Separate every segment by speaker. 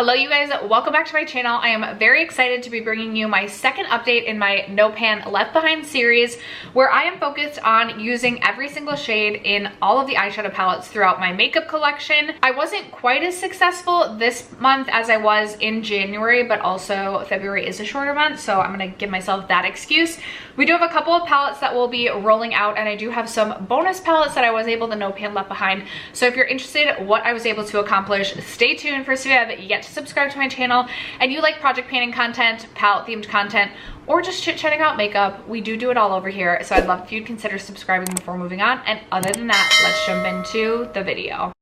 Speaker 1: Hello you guys, welcome back to my channel. I am very excited to be bringing you my second update in my No Pan Left Behind series, where I am focused on using every single shade in all of the eyeshadow palettes throughout my makeup collection. I wasn't quite as successful this month as I was in January, but also February is a shorter month, so I'm gonna give myself that excuse. We do have a couple of palettes that will be rolling out, and I do have some bonus palettes that I was able to No Pan Left Behind. So if you're interested in what I was able to accomplish, stay tuned for so you have yet to subscribe to my channel and you like project painting content, palette themed content, or just chit-chatting about makeup. We do it all over here, so I'd love if you'd consider subscribing before moving on. And other than that, let's jump into the video.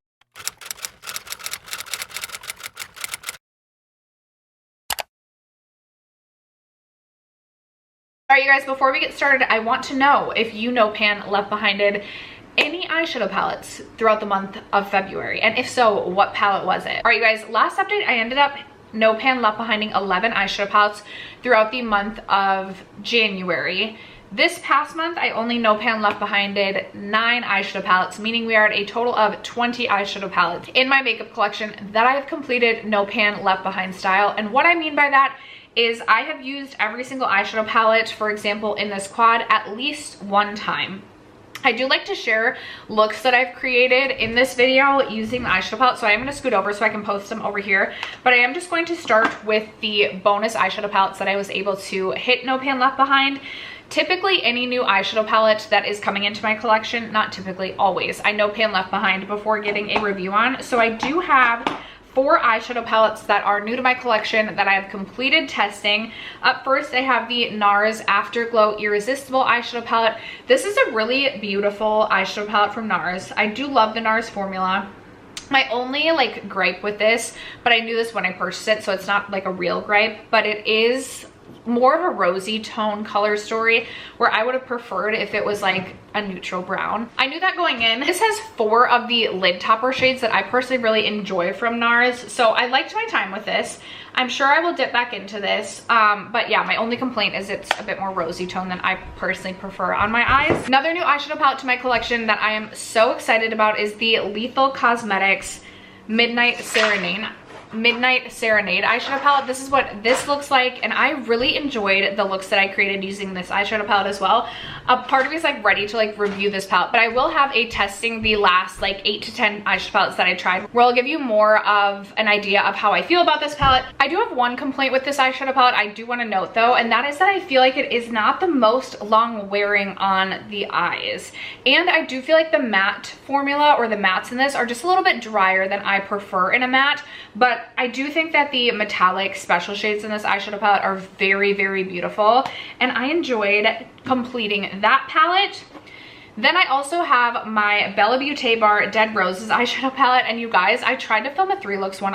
Speaker 1: All right, you guys, before we get started, I want to know if you No Pan Left Behinded any eyeshadow palettes throughout the month of February, and if so, what palette was it? All right, you guys, last update, I ended up No Pan Left Behinding 11 eyeshadow palettes throughout the month of January. This past month, I only No Pan Left Behinded 9 eyeshadow palettes, meaning we are at a total of 20 eyeshadow palettes in my makeup collection that I have completed No Pan Left Behind style. And what I mean by that is I have used every single eyeshadow palette, for example, in this quad at least one time. I do like to share looks that I've created in this video using the eyeshadow palette, so I am going to scoot over so I can post them over here. But I am just going to start with the bonus eyeshadow palettes that I was able to hit No Pan Left Behind. Typically, any new eyeshadow palette that is coming into my collection, not typically, always, I No Pan Left Behind before getting a review on. So I do have 4 eyeshadow palettes that are new to my collection that I have completed testing. Up first, I have the NARS Afterglow Irresistible eyeshadow palette. This is a really beautiful eyeshadow palette from NARS. I do love the NARS formula. My only gripe with this, but I knew this when I purchased it, so it's not like a real gripe, but it is more of a rosy tone color story, where I would have preferred if it was like a neutral brown. I knew that going in. This has 4 of the lid topper shades that I personally really enjoy from NARS, so I liked my time with this. I'm sure I will dip back into this, but yeah, my only complaint is it's a bit more rosy tone than I personally prefer on my eyes. Another new eyeshadow palette to my collection that I am so excited about is the Lethal Cosmetics Midnight Serenade eyeshadow palette. This is what this looks like, and I really enjoyed the looks that I created using this eyeshadow palette as well. A part of me is ready to review this palette, but I will have a testing the last 8 to 10 eyeshadow palettes that I tried, where I'll give you more of an idea of how I feel about this palette. I do have one complaint with this eyeshadow palette I do want to note though, and that is that I feel like it is not the most long wearing on the eyes, and I do feel like the matte formula or the mattes in this are just a little bit drier than I prefer in a matte. But I do think that the metallic special shades in this eyeshadow palette are very, very beautiful, and I enjoyed completing that palette. Then I also have my BBB Dead Roses eyeshadow palette, and you guys, I tried to film a 3 looks one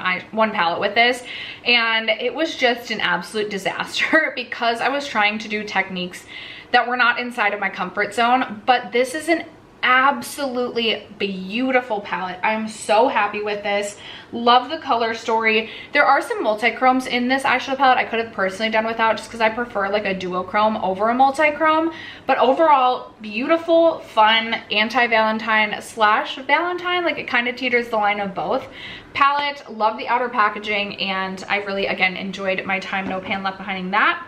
Speaker 1: palette with this, and it was just an absolute disaster because I was trying to do techniques that were not inside of my comfort zone. But this is an absolutely beautiful palette. I'm so happy with this. Love the color story. There are some multi-chromes in this eyeshadow palette I could have personally done without, just because I prefer a duochrome over a multi-chrome. But overall, beautiful, fun, anti-Valentine slash Valentine, it kind of teeters the line of both palette. Love the outer packaging, and I really, again, enjoyed my time No Pan Left Behinding that.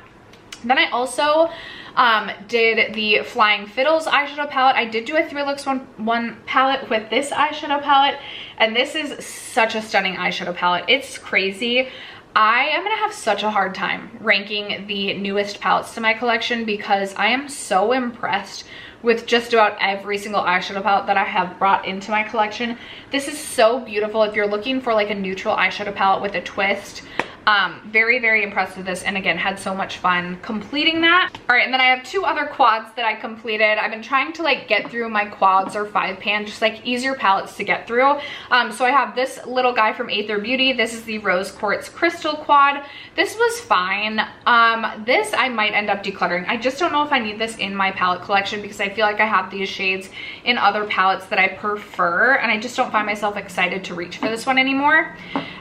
Speaker 1: Then I also did the Flying Fiddles eyeshadow palette. I did do a 3 looks one palette with this eyeshadow palette, and this is such a stunning eyeshadow palette. It's crazy. I am gonna have such a hard time ranking the newest palettes to my collection because I am so impressed with just about every single eyeshadow palette that I have brought into my collection. This is so beautiful if you're looking for a neutral eyeshadow palette with a twist. Very, very impressed with this, and again, had so much fun completing that. All right, and then I have 2 other quads that I completed. I've been trying to get through my quads or 5 pan, just easier palettes to get through. So I have this little guy from Aether Beauty. This is the Rose Quartz Crystal quad. This was fine. This I might end up decluttering. I just don't know if I need this in my palette collection because I feel like I have these shades in other palettes that I prefer, and I just don't find myself excited to reach for this one anymore.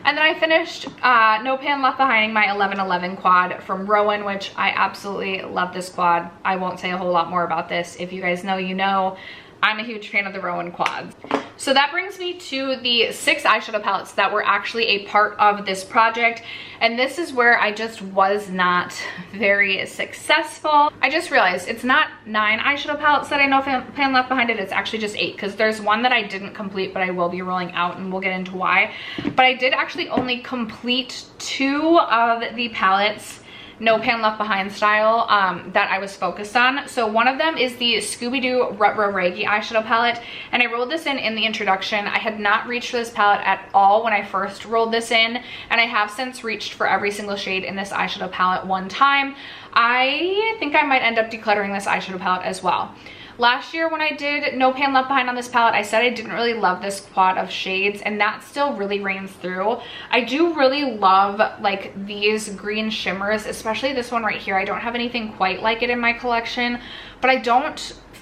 Speaker 1: And then I finished No Pan Left Behinding my 1111 quad from Rowan, which I absolutely love this quad. I won't say a whole lot more about this. If you guys know, you know. I'm a huge fan of the Rowan quads. So that brings me to the 6 eyeshadow palettes that were actually a part of this project. And this is where I just was not very successful. I just realized it's not 9 eyeshadow palettes that I know Pan left behind it. It's actually just 8, because there's one that I didn't complete, but I will be rolling out, and we'll get into why. But I did actually only complete 2 of the palettes, no pan left behind style, that I was focused on. So one of them is the Scooby-Doo Retro Raggy eyeshadow palette, and I rolled this in the introduction. I had not reached for this palette at all when I first rolled this in, and I have since reached for every single shade in this eyeshadow palette one time. I think I might end up decluttering this eyeshadow palette as well. Last year when I did no pan left behind on this palette, I said I didn't really love this quad of shades, and that still really reigns through. I do really love like these green shimmers, especially this one right here. I don't have anything quite like it in my collection, but I don't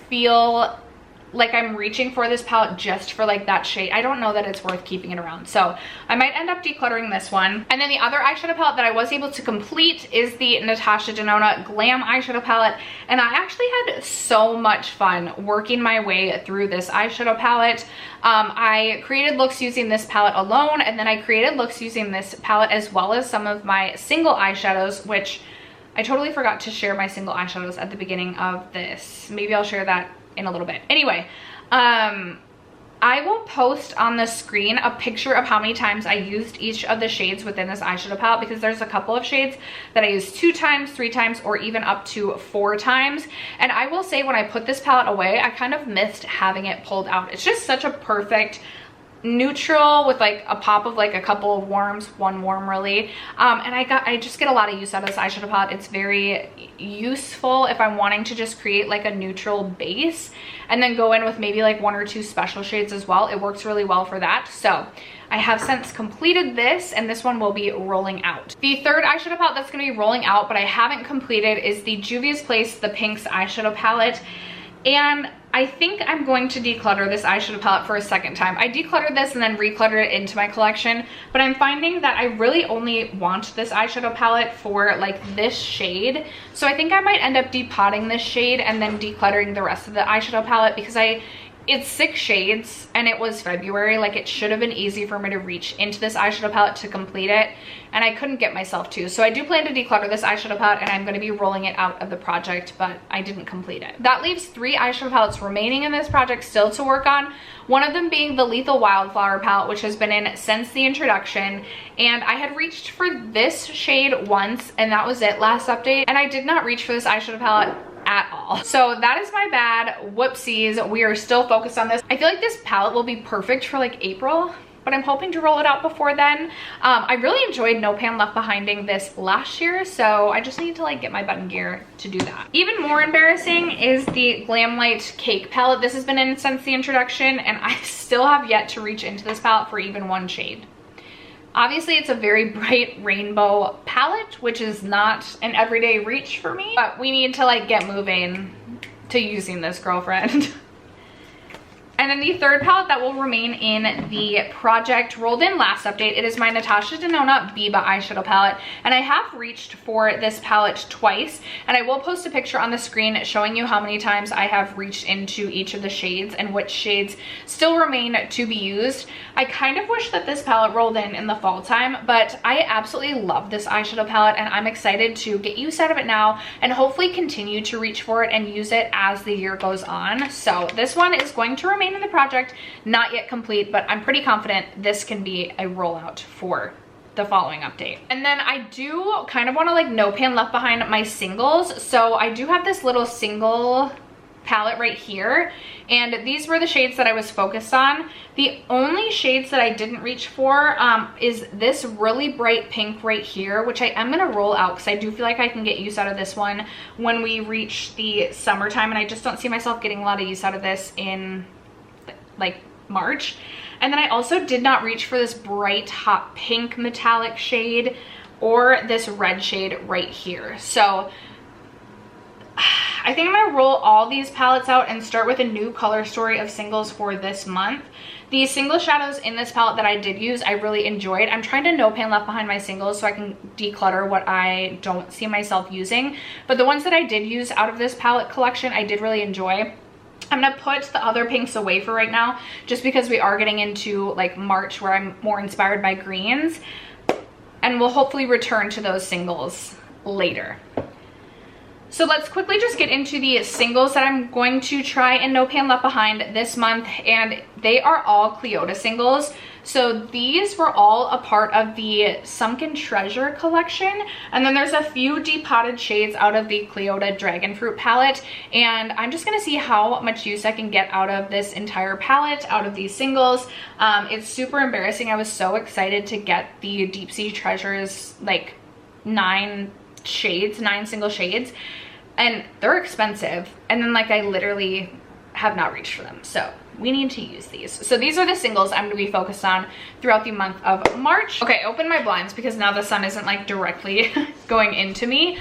Speaker 1: feel like I'm reaching for this palette just for like that shade. I don't know that it's worth keeping it around, so I might end up decluttering this one. And then the other eyeshadow palette that I was able to complete is the Natasha Denona Glam eyeshadow palette, and I actually had so much fun working my way through this eyeshadow palette. I created looks using this palette alone, and then I created looks using this palette as well as some of my single eyeshadows, which I totally forgot to share my single eyeshadows at the beginning of this. Maybe I'll share that in a little bit. Anyway, I will post on the screen a picture of how many times I used each of the shades within this eyeshadow palette, because there's a couple of shades that I used 2 times, 3 times, or even up to 4 times. And I will say, when I put this palette away, I kind of missed having it pulled out. It's just such a perfect neutral with like a pop of like a couple of warms, 1 warm really, and I just get a lot of use out of this eyeshadow palette. It's very useful if I'm wanting to just create like a neutral base and then go in with maybe like 1 or 2 special shades as well. It works really well for that. So I have since completed this, and this one will be rolling out. The third eyeshadow palette that's going to be rolling out but I haven't completed is the Juvia's Place The Pinks eyeshadow palette. And I think I'm going to declutter this eyeshadow palette for a second time. I decluttered this and then recluttered it into my collection, but I'm finding that I really only want this eyeshadow palette for like this shade. So I think I might end up depotting this shade and then decluttering the rest of the eyeshadow palette, because it's 6 shades and it was February. Like, it should have been easy for me to reach into this eyeshadow palette to complete it, and I couldn't get myself to. So I do plan to declutter this eyeshadow palette, and I'm going to be rolling it out of the project, but I didn't complete it. That leaves 3 eyeshadow palettes remaining in this project still to work on. One of them being the Lethal Wildflower palette, which has been in since the introduction, and I had reached for this shade once, and that was it last update, and I did not reach for this eyeshadow palette at all. So that is my bad. Whoopsies. We are still focused on this. I feel like this palette will be perfect for like April, but I'm hoping to roll it out before then. I really enjoyed No Pan Left Behinding this last year, so I just need to like get my button gear to do that. Even more embarrassing is the Glamlite Cake palette. This has been in since the introduction, and I still have yet to reach into this palette for even 1 shade. Obviously, it's a very bright rainbow palette, which is not an everyday reach for me, but we need to like get moving to using this, girlfriend. And then the third palette that will remain in the project rolled in last update, it is my Natasha Denona Biba eyeshadow palette. And I have reached for this palette twice, and I will post a picture on the screen showing you how many times I have reached into each of the shades and which shades still remain to be used. I kind of wish that this palette rolled in the fall time, but I absolutely love this eyeshadow palette, and I'm excited to get use out of it now and hopefully continue to reach for it and use it as the year goes on. So this one is going to remain in the project, not yet complete, but I'm pretty confident this can be a rollout for the following update. And then I do kind of want to like no pan left behind my singles, so I do have this little single palette right here, and these were the shades that I was focused on. The only shades that I didn't reach for is this really bright pink right here, which I am going to roll out because I do feel like I can get use out of this one when we reach the summertime, and I just don't see myself getting a lot of use out of this in like March. And then I also did not reach for this bright hot pink metallic shade or this red shade right here. So I think I'm gonna roll all these palettes out and start with a new color story of singles for this month. The single shadows in this palette that I did use, I really enjoyed. I'm trying to no pan left behind my singles so I can declutter what I don't see myself using. But the ones that I did use out of this palette collection, I did really enjoy. I'm gonna put the other pinks away for right now, just because we are getting into like March where I'm more inspired by greens, and we'll hopefully return to those singles later. So let's quickly just get into the singles that I'm going to try in No Pan Left Behind this month, and they are all Cleota singles. So these were all a part of the Sunken Treasure collection, and then there's a few depotted shades out of the Cleota Dragon Fruit palette, and I'm just gonna see how much use I can get out of this entire palette, out of these singles. It's super embarrassing. I was so excited to get the Deep Sea Treasures, like 9 single shades, and they're expensive, and then like I literally have not reached for them, so we need to use these. So these are the singles I'm going to be focused on throughout the month of March. Okay, open my blinds because now the sun isn't like directly going into me,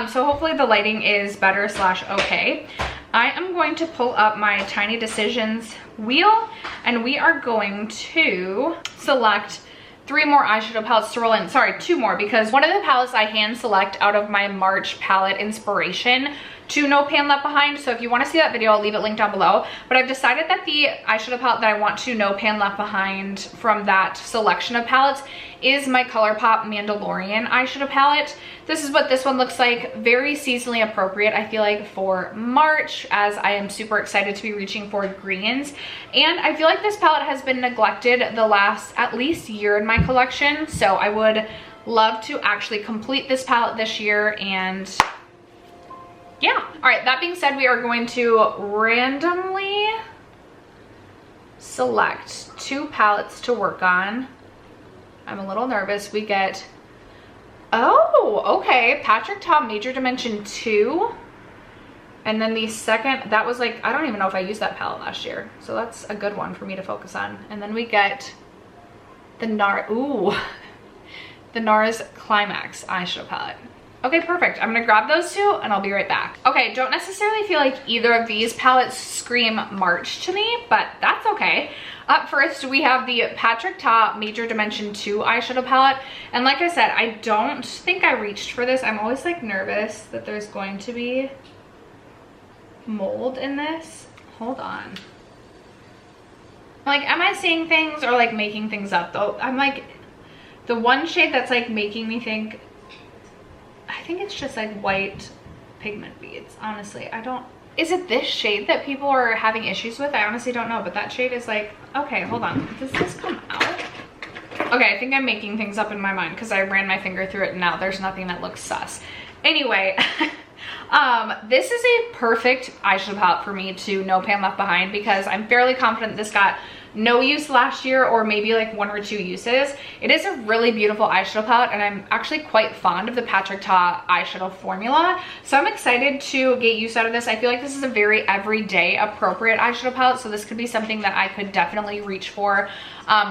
Speaker 1: so hopefully the lighting is better / okay. I am going to pull up my Tiny Decisions wheel, and we are going to select 3 more eyeshadow palettes to roll in. Sorry, 2 more, because one of the palettes I hand select out of my March palette inspiration to No Pan Left Behind. So if you want to see that video, I'll leave it linked down below. But I've decided that the eyeshadow palette that I want to No Pan Left Behind from that selection of palettes is my ColourPop Mandalorian eyeshadow palette. This is what this one looks like. Very seasonally appropriate, I feel like, for March, as I am super excited to be reaching for greens. And I feel like this palette has been neglected the last at least year in my collection. So I would love to actually complete this palette this year, and yeah. All right, that being said, we are going to randomly select 2 palettes to work on. I'm a little nervous. We get, oh, okay, Patrick Ta Major Dimension 2. And then the second, that was like, I don't even know if I used that palette last year. So that's a good one for me to focus on. And then we get the the NARS Climax eyeshadow palette. Okay, perfect. I'm gonna grab those 2 and I'll be right back. Okay, don't necessarily feel like either of these palettes scream March to me, but that's okay. Up first, we have the Patrick Ta Major Dimension 2 eyeshadow palette. And like I said, I don't think I reached for this. I'm always like nervous that there's going to be mold in this. Hold on. Like, am I seeing things or like making things up though? I'm like, the one shade that's like making me think, I think it's just like white pigment beads, honestly. I don't, is it this shade that people are having issues with? I honestly don't know, but that shade is like, okay, hold on. Does this come out? Okay, I think I'm making things up in my mind because I ran my finger through it and now there's nothing that looks sus. Anyway, this is a perfect eyeshadow palette for me to No Pan Left Behind, because I'm fairly confident this got no use last year, or maybe like 1 or 2 uses. It is a really beautiful eyeshadow palette, and I'm actually quite fond of the Patrick Ta eyeshadow formula. So I'm excited to get use out of this. I feel like this is a very everyday appropriate eyeshadow palette, so this could be something that I could definitely reach for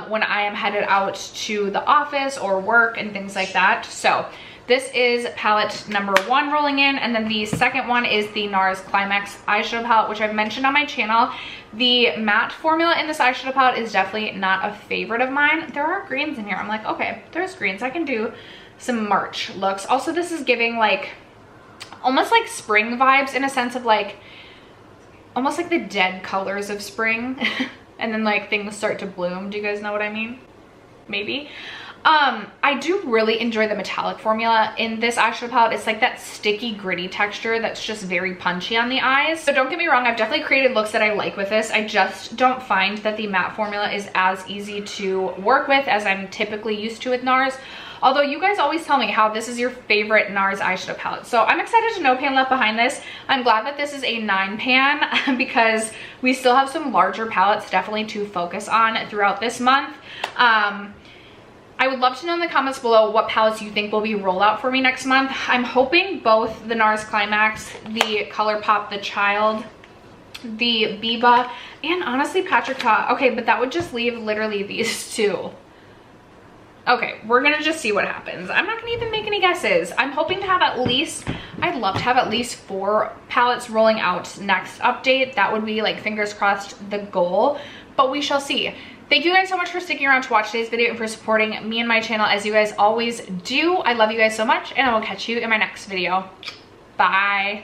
Speaker 1: when I am headed out to the office or work and things like that. So this is palette number 1 rolling in, and then the second one is the NARS Climax eyeshadow palette, which I've mentioned on my channel. The matte formula in this eyeshadow palette is definitely not a favorite of mine. There are greens in here. I'm like, okay, there's greens. I can do some March looks. Also, this is giving like, almost like spring vibes, in a sense of like, almost like the dead colors of spring. And then like things start to bloom. Do you guys know what I mean? Maybe. I do really enjoy the metallic formula in this eyeshadow palette. It's like that sticky, gritty texture that's just very punchy on the eyes. So don't get me wrong, I've definitely created looks that I like with this. I just don't find that the matte formula is as easy to work with as I'm typically used to with NARS. Although you guys always tell me how this is your favorite NARS eyeshadow palette. So I'm excited to No Pan Left Behind this. I'm glad that this is a 9 pan because we still have some larger palettes definitely to focus on throughout this month. I would love to know in the comments below what palettes you think will be rolled out for me next month. I'm hoping both the NARS Climax, the ColourPop The Child, the Biba, and honestly Patrick Ta. Okay, but that would just leave literally these 2. Okay, we're gonna just see what happens. I'm not gonna even make any guesses. I'm hoping to have at least, I'd love to have at least 4 palettes rolling out next update. That would be like, fingers crossed, the goal, but we shall see. Thank you guys so much for sticking around to watch today's video and for supporting me and my channel as you guys always do. I love you guys so much, and I will catch you in my next video. Bye.